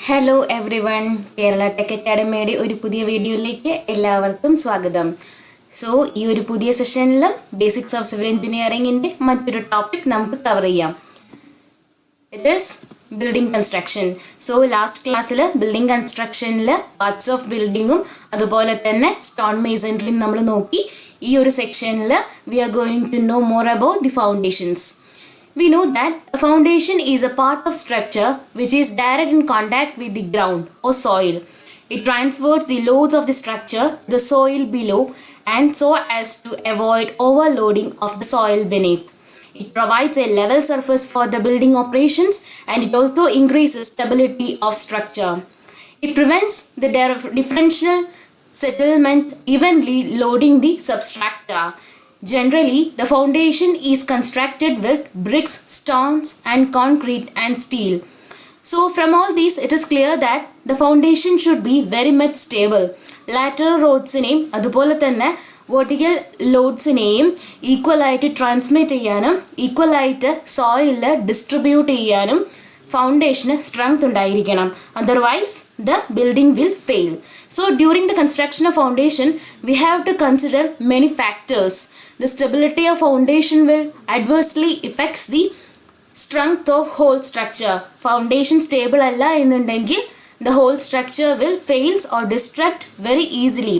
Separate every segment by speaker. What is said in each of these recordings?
Speaker 1: Hello everyone, Kerala tech അക്കാഡമിയുടെ ഒരു പുതിയ വീഡിയോയിലേക്ക് എല്ലാവർക്കും സ്വാഗതം. സോ ഈ ഒരു പുതിയ സെഷനിലും ബേസിക്സ് ഓഫ് സിവിൽ എഞ്ചിനീയറിംഗിൻ്റെ മറ്റൊരു ടോപ്പിക് നമുക്ക് കവർ ചെയ്യാം. It is building construction. So last ക്ലാസ്സിൽ ബിൽഡിംഗ് കൺസ്ട്രക്ഷനിൽ പാർട്സ് ഓഫ് ബിൽഡിങ്ങും അതുപോലെ തന്നെ സ്റ്റോൺ മേസൺറിയും നമ്മൾ നോക്കി. ഈ ഒരു സെക്ഷനിൽ we are going to know more about the foundations. We know that a foundation is a part of structure which is direct in contact with the ground or soil. It transfers the loads of the structure to the soil below and so as to avoid overloading of the soil beneath. It provides a level surface for the building operations and it also increases stability of structure. It prevents the differential settlement evenly loading the substructure. Generally, the foundation is constructed with bricks, stones and concrete and steel. So from all these, it is clear that the foundation should be very much stable. Lateral loadsനെയും അതുപോലെ തന്നെ vertical loadsനെയും ഈക്വലായിട്ട് transmit ചെയ്യാനും ഈക്വലായിട്ട് സോയിലിൽ distribute ചെയ്യാനും ഫൗണ്ടേഷന് strength ഉണ്ടായിരിക്കണം. Otherwise, the building will fail. So during the construction of foundation, we have to consider many factors. The stability of foundation will adversely affects the strength of whole structure. Foundation stable alla ennundengil the whole structure will fails or destruct very easily.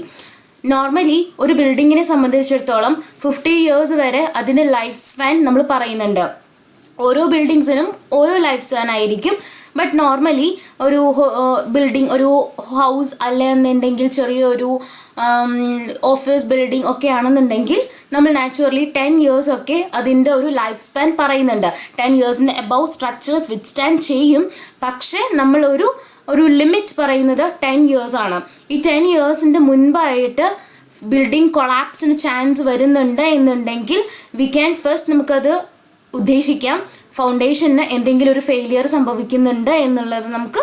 Speaker 1: Normally ഒരു ബിൽഡിങ്ങിനെ സംബന്ധിച്ചിടത്തോളം 50 years വരെ അതിൻ്റെ life span നമ്മൾ പറയുന്നുണ്ട്. ഓരോ ബിൽഡിങ്സിനും ഓരോ life span ആയിരിക്കും. But normally ഒരു ബിൽഡിംഗ്, ഒരു ഹൗസ് അല്ലെന്നുണ്ടെങ്കിൽ ചെറിയൊരു ഓഫീസ് ബിൽഡിംഗ് ഒക്കെ ആണെന്നുണ്ടെങ്കിൽ നമ്മൾ നാച്ചുറലി 10 years ഒക്കെ അതിൻ്റെ ഒരു ലൈഫ് സ്പാൻ പറയുന്നുണ്ട്. 10 yearsന് എബവ് സ്ട്രക്ചേഴ്സ് വിത്ത്സ്റ്റാൻഡ് ചെയ്യും. പക്ഷേ നമ്മളൊരു ലിമിറ്റ് പറയുന്നത് 10 years ആണ്. ഈ 10 yearsൻ്റെ മുൻപായിട്ട് ബിൽഡിംഗ് കൊളാപ്സിന് ചാൻസ് വരുന്നുണ്ട് എന്നുണ്ടെങ്കിൽ വി ക്യാൻ ഫസ്റ്റ് നമുക്കത് ഉദ്ദേശിക്കാം ഫൗണ്ടേഷന് എന്തെങ്കിലും ഒരു ഫെയിലിയർ സംഭവിക്കുന്നുണ്ട് എന്നുള്ളത് നമുക്ക്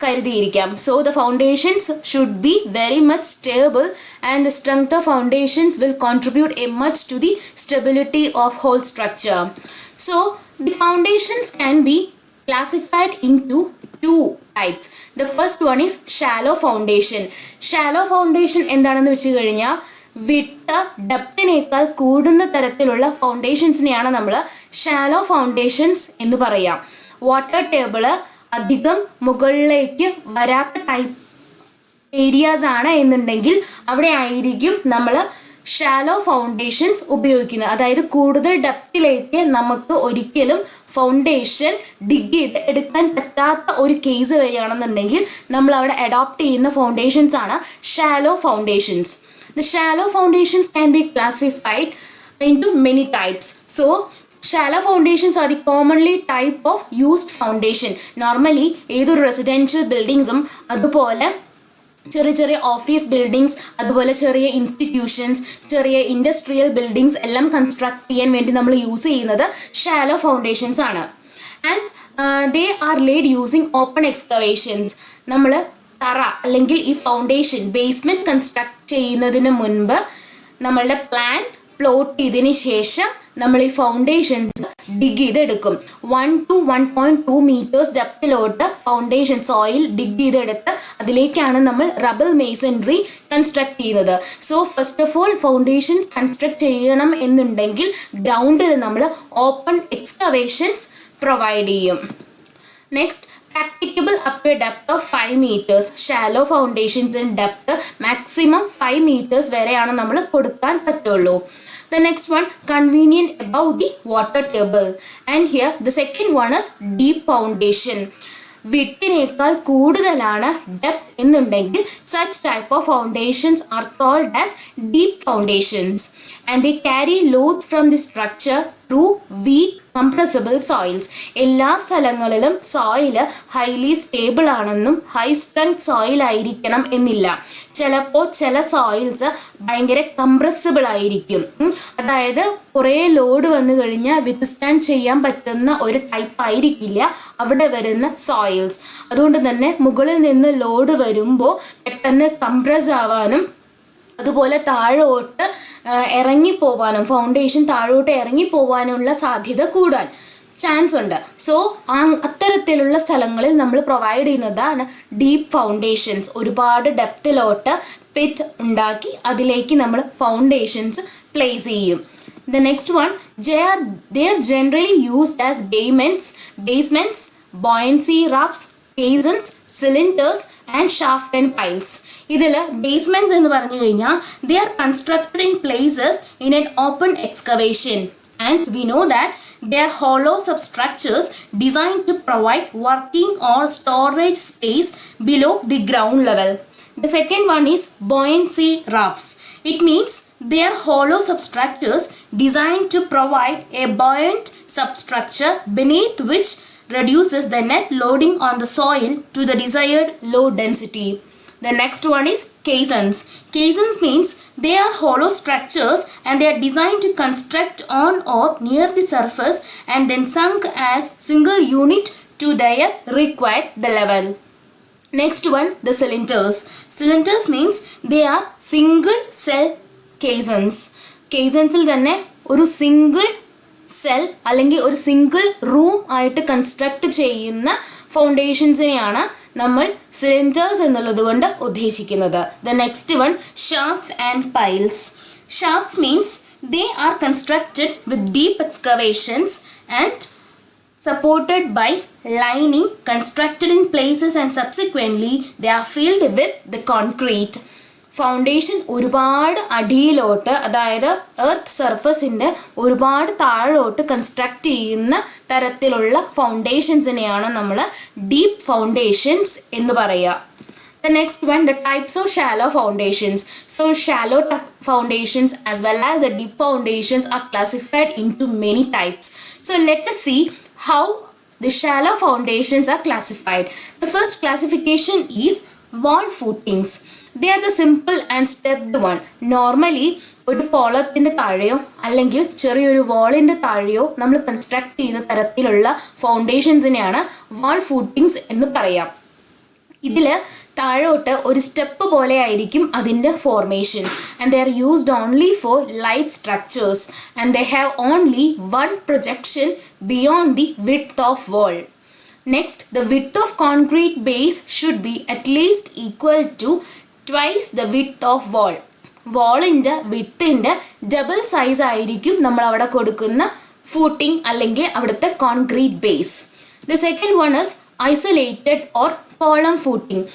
Speaker 1: കരുതിയിരിക്കാം. So the foundations should be very much stable and the strength of foundations will contribute a much to the stability of whole structure. So the foundations can be classified into two types. The first one is shallow foundation. Shallow foundation എന്താണെന്ന് വെച്ച് കഴിഞ്ഞാൽ വിട്ട് ഡെപ്തിനേക്കാൾ കൂടുന്ന തരത്തിലുള്ള ഫൗണ്ടേഷൻസിനെയാണ് നമ്മൾ shallow foundations എന്ന് പറയാം. Water table അധികം മുകളിലേക്ക് വരാത്ത ടൈപ്പ് ഏരിയാസ് ആണ് എന്നുണ്ടെങ്കിൽ അവിടെ ആയിരിക്കും നമ്മൾ ഷാലോ ഫൗണ്ടേഷൻസ് ഉപയോഗിക്കുന്നത്. അതായത് കൂടുതൽ ഡെപ്തിലേക്ക് നമുക്ക് ഒരിക്കലും ഫൗണ്ടേഷൻ ഡിഗ് ചെയ്ത് എടുക്കാൻ പറ്റാത്ത ഒരു കേസ് വരികയാണെന്നുണ്ടെങ്കിൽ നമ്മൾ അവിടെ അഡോപ്റ്റ് ചെയ്യുന്ന ഫൗണ്ടേഷൻസ് ആണ് shallow foundations. The shallow foundations can be classified into many types. So, shallow foundations are the commonly type of used foundation. Normally, ഏതൊരു റെസിഡൻഷ്യൽ ബിൽഡിങ്സും അതുപോലെ ചെറിയ ചെറിയ ഓഫീസ് ബിൽഡിങ്സ്, അതുപോലെ ചെറിയ ഇൻസ്റ്റിറ്റ്യൂഷൻസ്, ചെറിയ ഇൻഡസ്ട്രിയൽ ബിൽഡിങ്സ് എല്ലാം കൺസ്ട്രക്ട് ചെയ്യാൻ വേണ്ടി നമ്മൾ യൂസ് ചെയ്യുന്നത് ഷാലോ ഫൗണ്ടേഷൻസ് ആണ്. And they R laid using open excavations. നമ്മൾ തറ അല്ലെങ്കിൽ ഈ ഫൗണ്ടേഷൻ ബേസ്മെൻറ്റ് കൺസ്ട്രക്ട് ചെയ്യുന്നതിന് മുൻപ് നമ്മളുടെ പ്ലാൻ പ്ലോട്ട് ചെയ്തതിന് ശേഷം നമ്മൾ ഈ ഫൗണ്ടേഷൻസ് ഡിഗ് ചെയ്തെടുക്കും. 1 to 1.2 meters ഡെപ്തിലോട്ട് ഫൗണ്ടേഷൻ സോയിൽ ഡിഗ് ചെയ്തെടുത്ത് അതിലേക്കാണ് നമ്മൾ റബിൾ മേസൺറി കൺസ്ട്രക്ട് ചെയ്യുന്നത്. So first of all foundations construct ചെയ്യണം എന്നുണ്ടെങ്കിൽ ഗ്രൗണ്ടിൽ നമ്മൾ ഓപ്പൺ എക്സ്കവേഷൻസ് പ്രൊവൈഡ് ചെയ്യും. Next, practicable up to a depth of 5 meters. Shallow foundations in depth maximum 5 meters വരെയാണ് നമ്മൾ കൊടുക്കാൻ പറ്റുള്ളൂ. The next one, convenient above the water table. And here the second one is deep foundation. വിട്ടിനേക്കാൾ കൂടുതലാണ് depth എന്നുണ്ടെങ്കിൽ such type of foundations are called as deep foundations and they carry loads from the structure through weak compressible soils. എല്ലാ സ്ഥലങ്ങളിലും soil highly stable ആണെന്നും high strength soil ആയിരിക്കണം എന്നില്ല. ചിലപ്പോൾ ചില soils ഭയങ്കര കംപ്രസിബിൾ ആയിരിക്കും. അതായത് കുറേ ലോഡ് വന്നു കഴിഞ്ഞാൽ വിത്ത്സ്റ്റാൻഡ് ചെയ്യാൻ പറ്റുന്ന ഒരു ടൈപ്പ് ആയിരിക്കില്ല അവിടെ വരുന്ന സോയിൽസ്. അതുകൊണ്ട് തന്നെ മുകളിൽ നിന്ന് ലോഡ് വരുമ്പോൾ പെട്ടെന്ന് കംപ്രസ് ആവാനും അതുപോലെ താഴോട്ട് ഇറങ്ങിപ്പോവാനും ഫൗണ്ടേഷൻ താഴോട്ട് ഇറങ്ങിപ്പോവാനുള്ള സാധ്യത കൂടാൻ ചാൻസ് ഉണ്ട്. സോ അത്തരത്തിലുള്ള സ്ഥലങ്ങളിൽ നമ്മൾ പ്രൊവൈഡ് ചെയ്യുന്നതാണ് ഡീപ്പ് ഫൗണ്ടേഷൻസ്. ഒരുപാട് ഡെപ്തിലോട്ട് പിറ്റ് ഉണ്ടാക്കി അതിലേക്ക് നമ്മൾ ഫൗണ്ടേഷൻസ് പ്ലേസ് ചെയ്യും. The next one, they are generally used as basements, buoyancy roughs, caissons, cylinders and shaft and piles. ഇതിൽ basements എന്ന് പറഞ്ഞു കഴിഞ്ഞാൽ they are constructed in places in an open excavation, and we know that they are hollow substructures designed to provide working or storage space below the ground level. The second one is buoyancy roughs. It means they are hollow substructures designed to provide a buoyant substructure beneath which reduces the net loading on the soil to the desired low density. The next one is caissons. Caissons means they are hollow structures and they are designed to construct on or near the surface and then sunk as single unit to their required the level. Next one, the cylinders. Cylinders means they are single cell caissons. Caissonsil തന്നെ ഒരു single cell അല്ലെങ്കിൽ ഒരു single room ആയിട്ട് construct ചെയ്യുന്ന ഫൗണ്ടേഷൻസിനെയാണ് നമ്മൾ cylinders എന്നുള്ളത് കൊണ്ട് ഉദ്ദേശിക്കുന്നത്. The next one, shafts and piles. Shafts means they are constructed with deep excavations and supported by lining constructed in places and subsequently they are filled with the concrete. Foundation ഒരുപാട് അടിയിലോട്ട്, അതായത് earth സർഫസിൻ്റെ ഒരുപാട് താഴോട്ട് construct ചെയ്യുന്ന തരത്തിലുള്ള ഫൗണ്ടേഷൻസിനെയാണ് നമ്മൾ deep foundations എന്ന് പറയുക. The next one, the types of shallow foundations. So shallow foundations as well as the deep foundations are classified into many types. So let us see how the shallow foundations are classified. The first classification is wall footings. They are the simple and stepped one. Normally ഒരു കോളത്തിൻ്റെ താഴെയോ അല്ലെങ്കിൽ ചെറിയൊരു വാളിൻ്റെ താഴെയോ നമ്മൾ construct ചെയ്ത തരത്തിലുള്ള ഫൗണ്ടേഷൻസിനെയാണ് വാൾ footings എന്ന് പറയാം. ഇതിൽ താഴോട്ട് ഒരു സ്റ്റെപ്പ് പോലെ ആയിരിക്കും അതിൻ്റെ formation. And they are used only for light structures and they have only one projection beyond the width of wall. Next, the width of concrete base should be at least equal to twice the width of wall. വാളിൻ്റെ വിഡ്ത്തിൻ്റെ double size ആയിരിക്കും നമ്മൾ അവിടെ കൊടുക്കുന്ന footing അല്ലെങ്കിൽ അവിടുത്തെ concrete base. The second one is isolated or column footing.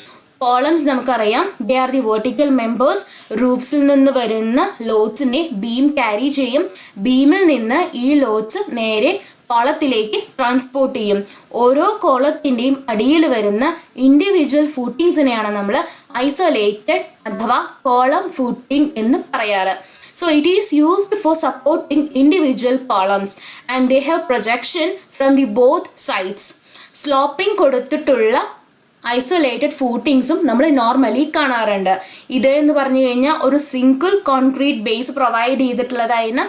Speaker 1: Columns നമുക്കറിയാം, they are the vertical members. റൂഫ്സിൽ നിന്ന് വരുന്ന ലോഡ്സിനെ ബീം ക്യാരി ചെയ്യും. ബീമിൽ നിന്ന് ഈ ലോഡ്സ് നേരെ കോളത്തിലേക്ക് ട്രാൻസ്പോർട്ട് ചെയ്യും. ഓരോ കോളത്തിൻ്റെയും അടിയിൽ വരുന്ന ഇൻഡിവിജ്വൽ ഫൂട്ടിങ്സിനെയാണ് നമ്മൾ ഐസൊലേറ്റഡ് അഥവാ കോളം ഫൂട്ടിംഗ് എന്ന് പറയാറ്. So it is used for supporting individual columns and they have projection from the both sides. Sloping കൊടുത്തിട്ടുള്ള ഐസൊലേറ്റഡ് ഫൂട്ടിങ്സും നമ്മൾ നോർമലി കാണാറുണ്ട്. ഇത് എന്ന് പറഞ്ഞു കഴിഞ്ഞാൽ ഒരു സിംഗിൾ കോൺക്രീറ്റ് ബേസ് പ്രൊവൈഡ് ചെയ്തിട്ടുള്ളതായിരുന്നു.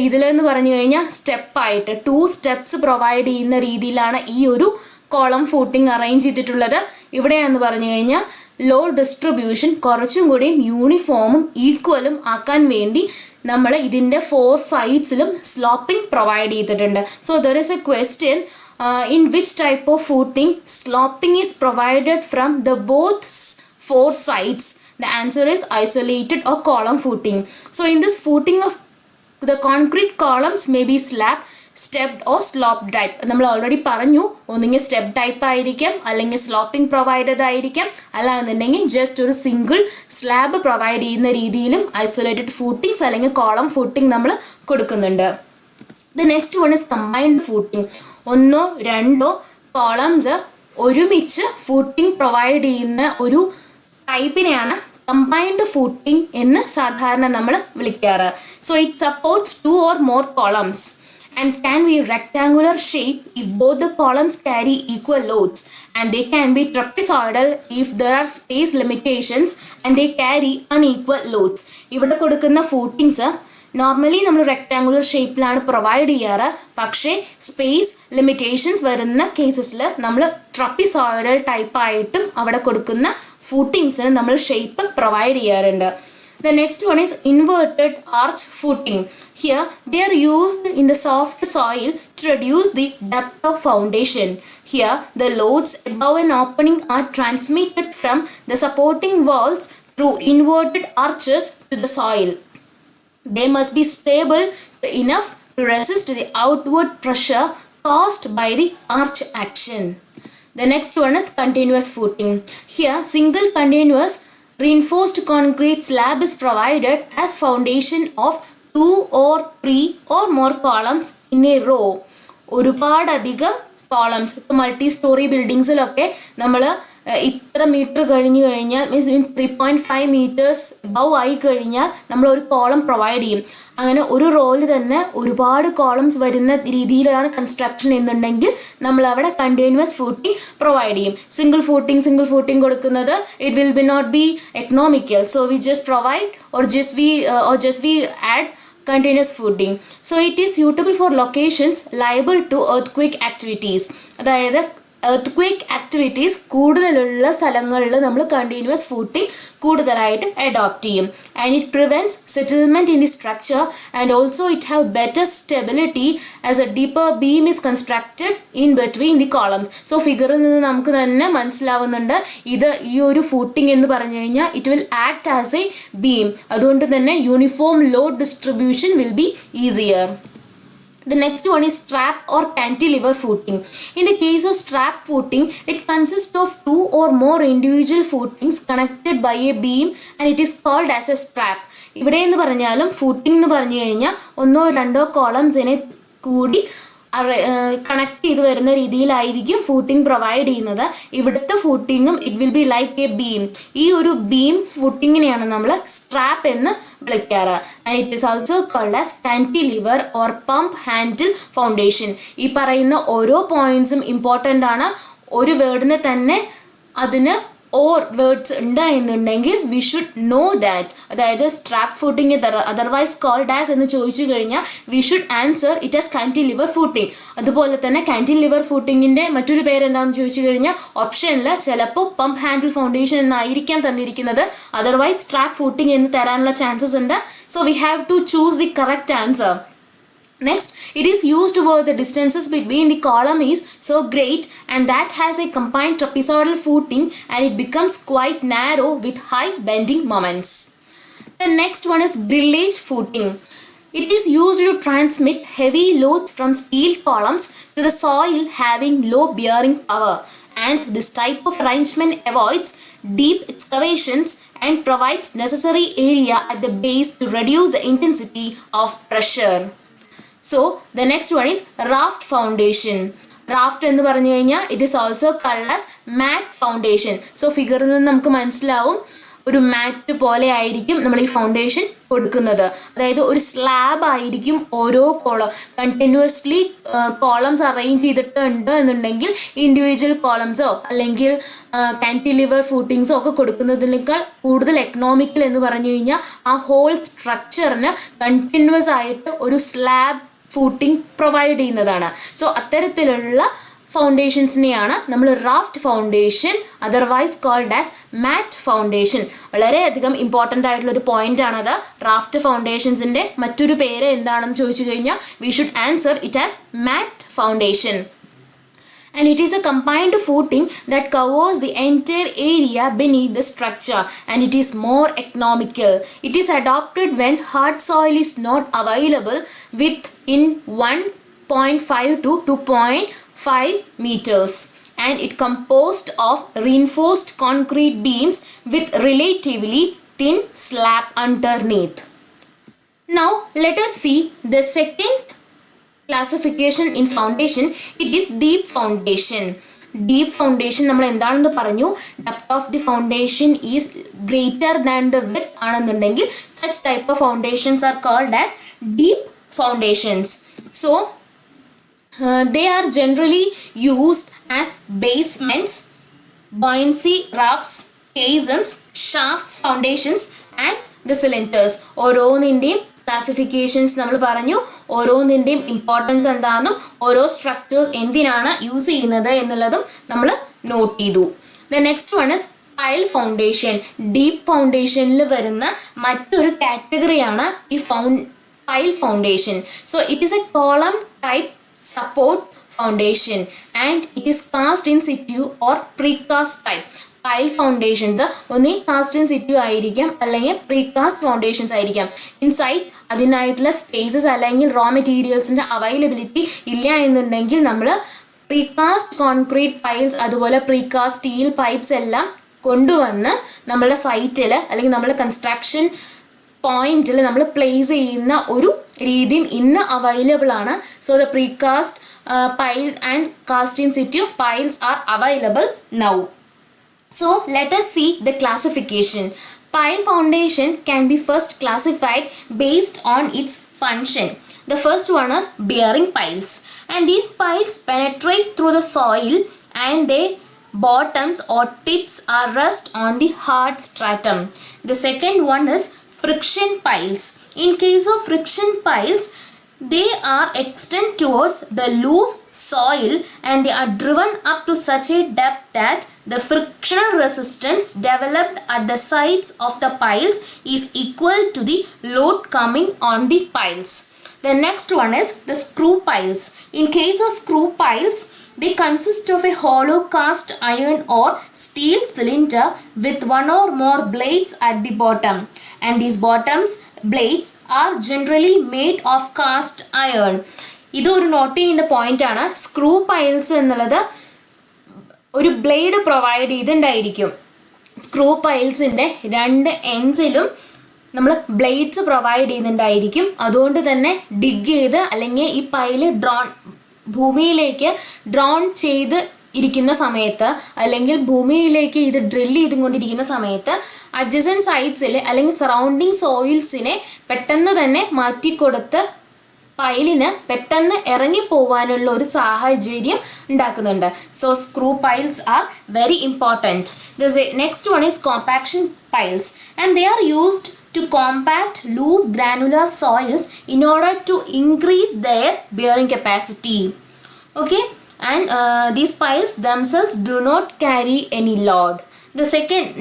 Speaker 1: ഇതിലെന്ന് പറഞ്ഞു കഴിഞ്ഞാൽ സ്റ്റെപ്പായിട്ട് 2 സ്റ്റെപ്സ് പ്രൊവൈഡ് ചെയ്യുന്ന രീതിയിലാണ് ഈ ഒരു കോളം ഫൂട്ടിംഗ് അറേഞ്ച് ചെയ്തിട്ടുള്ളത്. ഇവിടെയെന്ന് പറഞ്ഞു കഴിഞ്ഞാൽ ലോഡ് ഡിസ്ട്രിബ്യൂഷൻ കുറച്ചും കൂടി യൂണിഫോമും ഈക്വലും ആക്കാൻ വേണ്ടി നമ്മൾ ഇതിൻ്റെ 4 സൈഡ്സിലും സ്ലോപ്പിംഗ് പ്രൊവൈഡ് ചെയ്തിട്ടുണ്ട്. So there is A question in which type of footing sloping is provided from the both 4 sides. The answer is isolated or column footing. So in this footing of the concrete columns may be slab, stepped or slope type. നമ്മൾ already പറഞ്ഞു, ഒന്നെങ്കിൽ step type ആയിരിക്കാം അല്ലെങ്കിൽ sloping provided ആയിരിക്കാം, അല്ലാന്നുണ്ടെങ്കിൽ just ഒരു single slab provide ചെയ്യുന്ന രീതിയിലും ഐസൊലേറ്റഡ് ഫൂട്ടിങ്സ് അല്ലെങ്കിൽ കോളം ഫൂട്ടിംഗ് നമ്മൾ കൊടുക്കുന്നുണ്ട്. The next one is combined footing. 1 or 2 columns ഒരുമിച്ച് ഫൂട്ടിംഗ് പ്രൊവൈഡ് ചെയ്യുന്ന ഒരു ടൈപ്പിനെയാണ് കമ്പൈൻഡ് ഫൂട്ടിംഗ് എന്ന് സാധാരണ നമ്മൾ വിളിക്കാറ്. So it supports 2 or more columns and can be rectangular shape if both the columns carry equal loads, and they can be trapezoidal if there are space limitations and they carry unequal loads. ഇവിടെ കൊടുക്കുന്ന footings normally നമ്മൾ rectangular ഷേപ്പിലാണ് provide ചെയ്യാറ്. പക്ഷേ space limitations വരുന്ന കേസസിൽ നമ്മൾ trapezoidal ടൈപ്പായിട്ടും അവിടെ കൊടുക്കുന്ന ഫൂട്ടിങ്സിന് നമ്മൾ ഷേപ്പ് പ്രൊവൈഡ് ചെയ്യാറുണ്ട്. The next one is inverted arch footing. Here they are used in the soft soil to reduce the depth of foundation. Here the loads above an opening are transmitted from the supporting walls through inverted arches to the soil. They must be stable enough to resist the outward pressure caused by the arch action. The next one is continuous footing. Here single continuous reinforced concrete slab is provided as foundation of 2 or 3 or more columns in a row. ഒരുപാടധികം columns ഇപ്പോൾ multi story ബിൽഡിങ്സിലൊക്കെ നമ്മൾ ഇത്ര metre കഴിഞ്ഞ് കഴിഞ്ഞാൽ means 3.5 meters above ആയി കഴിഞ്ഞാൽ നമ്മൾ ഒരു കോളം പ്രൊവൈഡ് ചെയ്യും. അങ്ങനെ ഒരു റോയിൽ തന്നെ ഒരുപാട് കോളംസ് വരുന്ന രീതിയിലാണ് കൺസ്ട്രക്ഷൻ എന്നുണ്ടെങ്കിൽ നമ്മൾ അവിടെ കണ്ടിന്യൂസ് ഫൂട്ടിംഗ് പ്രൊവൈഡ് ചെയ്യും. സിംഗിൾ ഫൂട്ടിംഗ് കൊടുക്കുന്നത് it will be not be economical. So we just provide or just we add continuous footing. So it is suitable for locations liable to earthquake activities. അതായത് earthquake activities കൂടുതലുള്ള സ്ഥലങ്ങളിൽ നമ്മൾ continuous footing കൂടുതലായിട്ട് adopt ചെയ്യും. And it prevents settlement in the structure and also it have better stability as a deeper beam is constructed in between the columns. So ഫിഗറിൽ നിന്ന് നമുക്ക് തന്നെ മനസ്സിലാവുന്നുണ്ട് ഇത് ഈ ഒരു footing എന്ന് പറഞ്ഞു കഴിഞ്ഞാൽ it will act as a beam. അതുകൊണ്ട് തന്നെ uniform load distribution will be easier. The next one is strap or cantilever footing. In the case of strap footing, it consists of 2 or more individual footings connected by a beam and it is called as a strap. ഇവിടെ എന്ന് പറഞ്ഞാലും footing എന്ന് പറഞ്ഞു കഴിഞ്ഞാൽ 1 or 2 കോളംസിനെ കൂടി connect ചെയ്ത് വരുന്ന രീതിയിലായിരിക്കും ഫൂട്ടിംഗ് പ്രൊവൈഡ് ചെയ്യുന്നത്. ഇവിടുത്തെ ഫൂട്ടിങ്ങും it will be like a beam. ഈ ഒരു ബീം ഫൂട്ടിങ്ങിനെയാണ് നമ്മൾ സ്ട്രാപ്പ് എന്ന് വിളിക്കാറ്. And it is also called as cantilever or pump handle foundation. ഈ പറയുന്ന ഓരോ പോയിന്റ്സും ഇമ്പോർട്ടൻ്റ് ആണ്. ഒരു വേർഡിന് തന്നെ അതിന് ഓർ വേർഡ്സ് ഉണ്ട് എന്നുണ്ടെങ്കിൽ വി ഷുഡ് നോ ദാറ്റ്. അതായത് strap footing otherwise called as എന്ന് ചോദിച്ചു കഴിഞ്ഞാൽ we should answer it as cantilever footing. അതുപോലെ തന്നെ കാന്റിലിവർ ഫൂട്ടിങ്ങിൻ്റെ മറ്റൊരു പേര് എന്താണെന്ന് ചോദിച്ചു കഴിഞ്ഞാൽ ഓപ്ഷനിൽ ചിലപ്പോൾ പമ്പ് ഹാൻഡിൽ ഫൗണ്ടേഷൻ എന്നായിരിക്കാം തന്നിരിക്കുന്നത്, അതർവൈസ് സ്ട്രാപ്പ് ഫൂട്ടിങ് എന്ന് തരാനുള്ള ചാൻസസ് ഉണ്ട്. So we have to choose the correct answer. Next, it is used where the distances between the column is so great and that has a combined trapezoidal footing and it becomes quite narrow with high bending moments. The next one is grillage footing. It is used to transmit heavy loads from steel columns to the soil having low bearing power, and this type of arrangement avoids deep excavations and provides necessary area at the base to reduce the intensity of pressure. So the next one is raft foundation. Raft എന്ന് പറഞ്ഞു കഴിഞ്ഞാൽ it is also called as mat foundation. So ഫിഗറിൽ നിന്ന് നമുക്ക് മനസ്സിലാവും ഒരു മാറ്റ് പോലെ ആയിരിക്കും നമ്മൾ ഈ ഫൗണ്ടേഷൻ കൊടുക്കുന്നത്. അതായത് ഒരു സ്ലാബ് ആയിരിക്കും ഓരോ കോളം കണ്ടിന്യൂസ്ലി കോളംസ് അറേഞ്ച് ചെയ്തിട്ടുണ്ട് എന്നുണ്ടെങ്കിൽ ഇൻഡിവിജ്വൽ കോളംസോ അല്ലെങ്കിൽ കാന്റിലിവർ ഫൂട്ടിങ്സോ ഒക്കെ കൊടുക്കുന്നതിനേക്കാൾ കൂടുതൽ എക്കണോമിക്കൽ എന്ന് പറഞ്ഞു കഴിഞ്ഞാൽ ആ ഹോൾ സ്ട്രക്ചറിന് കണ്ടിന്യൂസ് ആയിട്ട് ഒരു സ്ലാബ് ഫൂട്ടിംഗ് പ്രൊവൈഡ് ചെയ്യുന്നതാണ്. സോ അത്തരത്തിലുള്ള ഫൗണ്ടേഷൻസിനെയാണ് നമ്മൾ raft foundation otherwise called as mat foundation. വളരെയധികം ഇമ്പോർട്ടൻ്റ് ആയിട്ടുള്ളൊരു പോയിന്റ് ആണത്. റാഫ്റ്റ് ഫൗണ്ടേഷൻസിൻ്റെ മറ്റൊരു പേര് എന്താണെന്ന് ചോദിച്ചു കഴിഞ്ഞാൽ we should answer it as mat foundation. And it is a combined footing that covers the entire area beneath the structure and it is more economical. It is adopted when hard soil is not available within 1.5 to 2.5 meters and it composed of reinforced concrete beams with relatively thin slab underneath. Now let us see the second classification in foundation. It is deep foundation. Deep foundation നമ്മൾ എന്താണെന്ന് പറഞ്ഞു, depth of the foundation is greater than the width ആണെന്നുണ്ടെങ്കിൽ such type of foundations are called as deep foundations. So they are generally used as basements, buoyancy roughs, caissons, shafts, foundations and the cylinders. ഓരോന്നിൻ്റെയും classifications നമ്മൾ പറഞ്ഞു, ഓരോന്നിൻ്റെയും importance എന്താണെന്നും ഓരോ structures എന്തിനാണ് use ചെയ്യുന്നത് എന്നുള്ളതും നമ്മൾ നോട്ട് ചെയ്തു. The next one is pile foundation, deep ഫൗണ്ടേഷനിൽ വരുന്ന മറ്റൊരു കാറ്റഗറിയാണ് ഈ pile foundation. So it is a column type support foundation and it is cast in situ or precast type. Pile foundations ഒന്നീ കാസ്റ്റ് ഇൻ സിറ്റു ആയിരിക്കാം അല്ലെങ്കിൽ precast foundations ആയിരിക്കാം. Inside അതിനായിട്ടുള്ള spaces അല്ലെങ്കിൽ റോ മെറ്റീരിയൽസിൻ്റെ അവൈലബിലിറ്റി ഇല്ല എന്നുണ്ടെങ്കിൽ നമ്മൾ പ്രീകാസ്റ്റ് കോൺക്രീറ്റ് പൈൽസ് അതുപോലെ പ്രീകാസ്റ്റ് സ്റ്റീൽ പൈപ്സ് എല്ലാം കൊണ്ടുവന്ന് നമ്മളുടെ സൈറ്റിൽ അല്ലെങ്കിൽ നമ്മുടെ കൺസ്ട്രക്ഷൻ പോയിന്റിൽ നമ്മൾ പ്ലേസ് ചെയ്യുന്ന ഒരു രീതിയും ഇന്ന് അവൈലബിൾ ആണ്. So the precast pile and cast in situ piles are available now. So let us see the classification. Pile foundation can be first classified based on its function. The first one is bearing piles, and these piles penetrate through the soil and their bottoms or tips are rest on the hard stratum. The second one is friction piles. In case of friction piles, they are extend towards the loose soil and they are driven up to such a depth that the frictional resistance developed at the sides of the piles is equal to the load coming on the piles. The next one is the screw piles. In case of screw piles, they consist of a hollow cast iron or steel cylinder with one or more blades at the bottom, and these bottoms blades are generally made of cast iron. ഇതൊരു not ചെയ്യേണ്ട point ആണ്. Screw piles എന്നുള്ളത് ഒരു blade provide ചെയ്തിട്ടുണ്ടായിരിക്കും. Screw പൈൽസിൻ്റെ രണ്ട് എൻഡ്സിലും നമ്മൾ blades provide ചെയ്യുന്നുണ്ടായിരിക്കും. അതുകൊണ്ട് തന്നെ dig ചെയ്ത് അല്ലെങ്കിൽ ഈ പൈല് ഭൂമിയിലേക്ക് ഡ്രോൺ ചെയ്ത് ഇരിക്കുന്ന സമയത്ത് അല്ലെങ്കിൽ ഭൂമിയിലേക്ക് ഇത് ഡ്രില്ല് ചെയ്തുകൊണ്ടിരിക്കുന്ന സമയത്ത് അഡ്ജസൻറ്റ് സൈഡ്സിൽ അല്ലെങ്കിൽ സറൗണ്ടിങ് സോയിൽസിനെ പെട്ടെന്ന് തന്നെ മാറ്റിക്കൊടുത്ത് പൈലിന് പെട്ടെന്ന് ഇറങ്ങിപ്പോവാനുള്ള ഒരു സാഹചര്യം ഉണ്ടാക്കുന്നുണ്ട്. So screw piles are very important. Next one is compaction piles and they are used to compact loose granular soils in order to increase their bearing capacity. Okay, and these piles themselves do not carry any load. The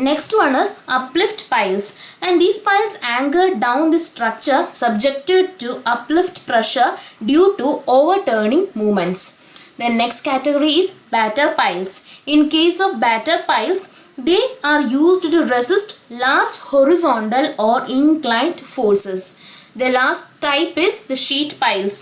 Speaker 1: next one is uplift piles, and these piles anchor down the structure subjected to uplift pressure due to overturning movements. The next category is batter piles. In case of batter piles, they are used to resist large horizontal or inclined forces. The last type is the sheet piles.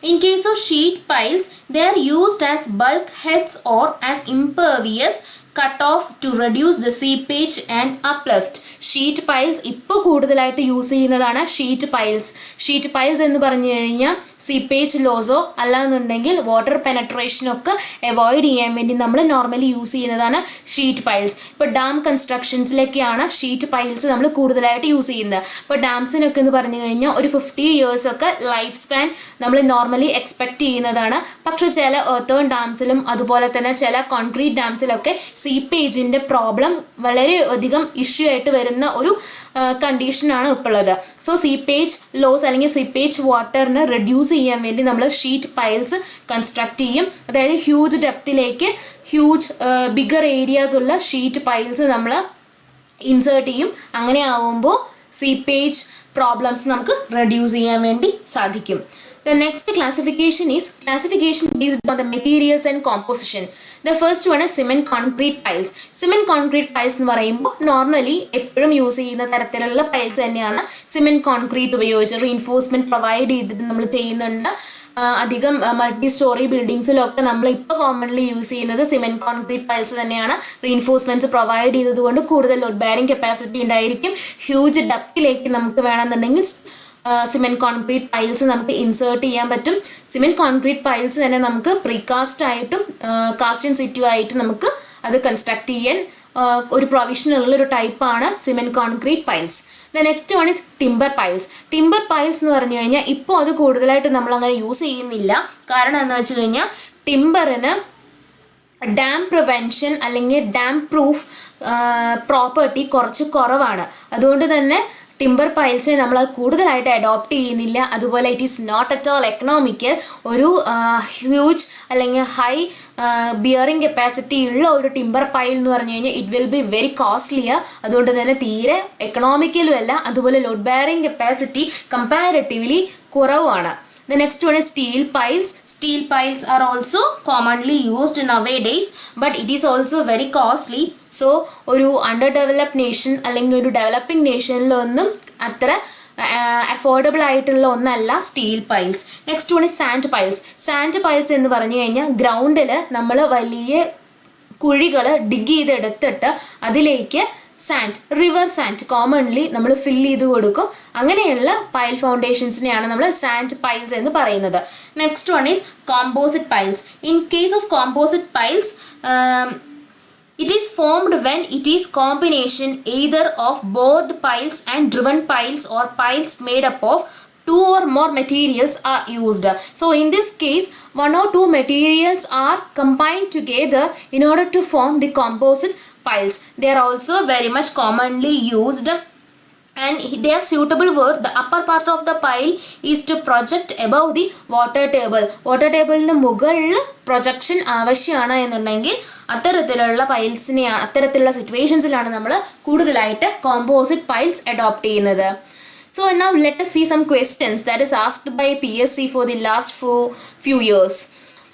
Speaker 1: In case of sheet piles, they are used as bulkheads or as impervious cutoff to reduce the seepage and uplift. Sheet piles ഇപ്പോൾ കൂടുതലായിട്ട് use ചെയ്യുന്നതാണ് sheet piles. Sheet piles എന്ന് പറഞ്ഞു കഴിഞ്ഞാൽ seepage ലോസോ അല്ലാന്നുണ്ടെങ്കിൽ water പെനട്രേഷനൊക്കെ avoid ചെയ്യാൻ വേണ്ടി നമ്മൾ നോർമലി യൂസ് ചെയ്യുന്നതാണ് ഷീറ്റ് പൈൽസ്. ഇപ്പോൾ ഡാം കൺസ്ട്രക്ഷൻസിലൊക്കെയാണ് ഷീറ്റ് പൈൽസ് നമ്മൾ കൂടുതലായിട്ട് യൂസ് ചെയ്യുന്നത്. ഇപ്പോൾ ഡാംസിനൊക്കെ എന്ന് പറഞ്ഞു കഴിഞ്ഞാൽ ഒരു 50 ഇയേഴ്സൊക്കെ ലൈഫ് സ്പാൻ നമ്മൾ നോർമലി എക്സ്പെക്റ്റ് ചെയ്യുന്നതാണ്. പക്ഷേ ചില എർത്തേൺ ഡാംസിലും അതുപോലെ തന്നെ ചില കോൺക്രീറ്റ് ഡാംസിലൊക്കെ സീപ്പേജിൻ്റെ പ്രോബ്ലം വളരെയധികം ഇഷ്യൂ ആയിട്ട് വരുന്ന ഒരു കണ്ടീഷനാണ് ഇപ്പോൾ ഉള്ളത്. സോ സീപ്പേജ് ലോസ് അല്ലെങ്കിൽ സീപ്പേജ് വാട്ടറിനെ റെഡ്യൂസ് ചെയ്യാൻ വേണ്ടി നമ്മൾ ഷീറ്റ് പൈൽസ് കൺസ്ട്രക്ട് ചെയ്യും. അതായത് ഹ്യൂജ് ഡെപ്തിലേക്ക് ബിഗർ ഏരിയാസ് ഉള്ള ഷീറ്റ് പൈൽസ് നമ്മൾ ഇൻസേർട്ട് ചെയ്യും. അങ്ങനെ ആവുമ്പോൾ സീപ്പേജ് പ്രോബ്ലംസ് നമുക്ക് റെഡ്യൂസ് ചെയ്യാൻ വേണ്ടി സാധിക്കും. The next classification based on the materials and composition. The first one is cement concrete piles. Cement concrete piles എന്ന് പറയുമ്പോൾ നോർമലി എപ്പോഴും യൂസ് ചെയ്യുന്ന തരത്തിലുള്ള പൈൽസ് തന്നെയാണ്. സിമെൻറ്റ് കോൺക്രീറ്റ് ഉപയോഗിച്ച് റീഇൻഫോഴ്സ്മെൻറ്റ് പ്രൊവൈഡ് ചെയ്തിട്ട് നമ്മൾ ചെയ്യുന്നുണ്ട്. അധികം മൾട്ടി സ്റ്റോറി ബിൽഡിങ്സിലൊക്കെ നമ്മൾ ഇപ്പോൾ കോമൺലി യൂസ് ചെയ്യുന്നത് സിമെൻറ്റ് കോൺക്രീറ്റ് പൈൽസ് തന്നെയാണ്. റീഇൻഫോഴ്സ്മെൻറ്റ്സ് പ്രൊവൈഡ് ചെയ്തതുകൊണ്ട് കൂടുതൽ ലോഡ് ബെയറിംഗ് കപ്പാസിറ്റി ഉണ്ടായിരിക്കും. ഹ്യൂജ് ഡെപ്തിലേക്ക് നമുക്ക് വേണമെന്നുണ്ടെങ്കിൽ സിമെൻറ്റ് കോൺക്രീറ്റ് പൈൽസ് നമുക്ക് ഇൻസേർട്ട് ചെയ്യാൻ പറ്റും. സിമെൻറ്റ് കോൺക്രീറ്റ് പൈൽസ് തന്നെ നമുക്ക് പ്രീകാസ്റ്റ് ആയിട്ടും കാസ്റ്റ് ഇൻ സിറ്റു ആയിട്ട് നമുക്ക് അത് കൺസ്ട്രക്ട് ചെയ്യാൻ ഒരു പ്രൊവിഷനുള്ളൊരു ടൈപ്പാണ് cement concrete piles. The next one is timber piles. Timber piles എന്ന് പറഞ്ഞു കഴിഞ്ഞാൽ ഇപ്പോൾ അത് കൂടുതലായിട്ട് നമ്മളങ്ങനെ യൂസ് ചെയ്യുന്നില്ല. കാരണം എന്താ വെച്ച് കഴിഞ്ഞാൽ ടിമ്പറിന് ഡാം പ്രിവെൻഷൻ അല്ലെങ്കിൽ ഡാം പ്രൂഫ് പ്രോപ്പർട്ടി കുറച്ച് കുറവാണ്. അതുകൊണ്ട് തന്നെ ടിമ്പർ പൈൽസിനെ നമ്മൾ കൂടുതലായിട്ട് അഡോപ്റ്റ് ചെയ്യുന്നില്ല. അതുപോലെ it is not at all economical. ഒരു ഹ്യൂജ് അല്ലെങ്കിൽ ഹൈ ബിയറിംഗ് കപ്പാസിറ്റി ഉള്ള ഒരു ടിമ്പർ പൈൽ എന്ന് പറഞ്ഞു കഴിഞ്ഞാൽ it will be very costly. അതുകൊണ്ട് തന്നെ തീരെ എക്കണോമിക്കലും അല്ല, അതുപോലെ ലോഡ് ബെയറിംഗ് കപ്പാസിറ്റി കമ്പാരിറ്റീവ്ലി കുറവാണ്. The next one is steel piles. Steel piles are also commonly used nowadays, but it is also very costly. So ഒരു underdeveloped nation അല്ലെങ്കിൽ ഒരു ഡെവലപ്പിംഗ് നേഷനിലൊന്നും അത്ര അഫോർഡബിൾ ആയിട്ടുള്ള ഒന്നല്ല steel piles. Next one is sand piles. Sand piles എന്ന് പറഞ്ഞു കഴിഞ്ഞാൽ ഗ്രൗണ്ടിൽ നമ്മൾ വലിയ കുഴികൾ ഡിഗ് ചെയ്തെടുത്തിട്ട് അതിലേക്ക് സാൻഡ്, റിവർ സാൻഡ് കോമൺലി നമ്മൾ ഫില്ല് ചെയ്ത് കൊടുക്കും. അങ്ങനെയുള്ള പൈൽ ഫൗണ്ടേഷൻസിനെയാണ് നമ്മൾ സാൻഡ് പൈൽസ് എന്ന് പറയുന്നത്. Next one is composite piles. In case of composite piles, it is formed when it is combination either of board piles and driven piles or piles made up of two or more materials are used. So in this case, one or two materials are combined together in order to form the composite piles. They are also very much commonly used and they are suitable where the upper part of the pile is to project above the water table. Water ടേബിളിന് മുകളിൽ projection ആവശ്യമാണ് എന്നുണ്ടെങ്കിൽ അത്തരത്തിലുള്ള പൈൽസിനെയാണ്, അത്തരത്തിലുള്ള സിറ്റുവേഷൻസിലാണ് നമ്മൾ കൂടുതലായിട്ട് composite piles adopt ചെയ്യുന്നത്. So now let us see some questions that is asked by PSC for the last few years.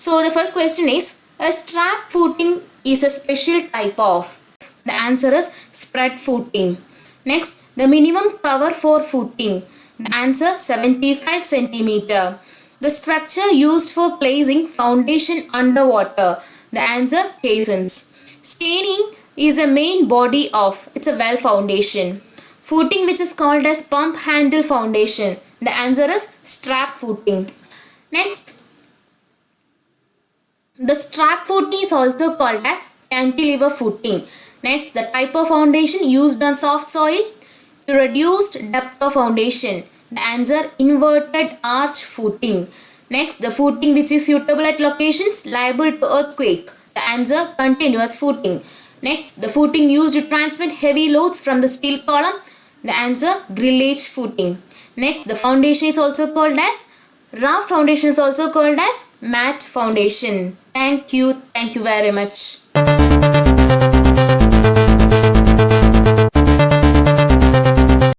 Speaker 1: So the first question is, a strap footing is a special type of. The answer is spread footing. Next, the minimum cover for footing. The answer 75 centimeter. The structure used for placing foundation underwater. The answer caissons. Staining is a main body of. It's a well foundation. Footing which is called as pump handle foundation. The answer is strap footing. Next, the strap footing is also called as cantilever footing. Next, the type of foundation used on soft soil to reduce depth of foundation. The answer inverted arch footing. Next, the footing which is suitable at locations liable to earthquake. The answer continuous footing. Next, the footing used to transmit heavy loads from the steel column. The answer grillage footing. Next, the foundation is also called as Raft Foundation is also called as mat foundation. Thank you very much.